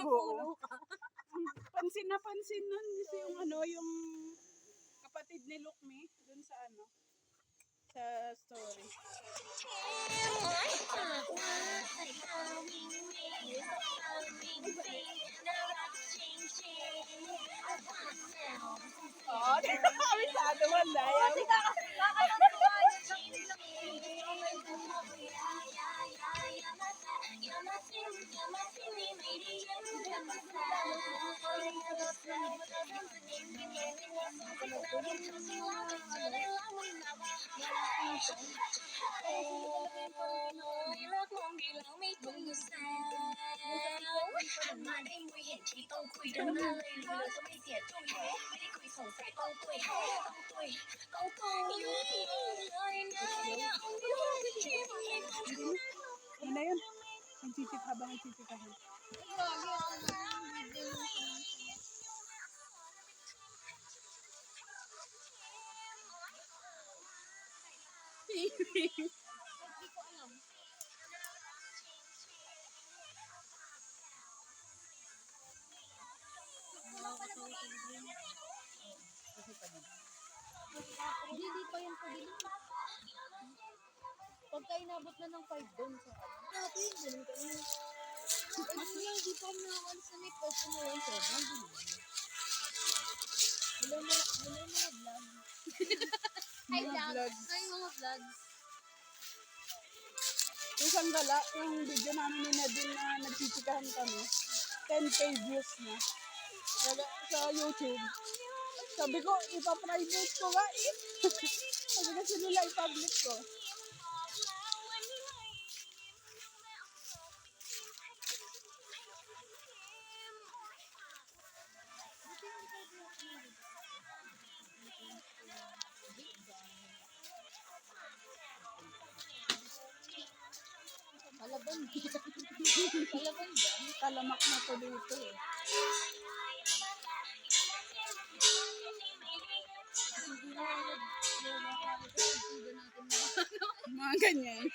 Oo. Pansin na pansin nun yung yung kapatid ni Lukmi dun sa sa story. Oh, kabisado mo na yan. Ano na yun? Nagchichit habang nagchichitahan. Hindi, di pa yan pwede. Pagka inabot na ng 5 doon sa natin, ganun ka na. Hindi pa kami nakakalis na may post na yun. Hello mga vlog. Hi vlog. Hi mga vlogs. Isang gala, yung video namin ni Nadine na nagchichikahan kami, 10K views na. Sa YouTube. Sabi ko, ipa-private ko nga eh. Sabi kasi nila i-public ko. Kalaban dyan. Kalaban dyan. Talamak na to dito eh. Mga ganyan.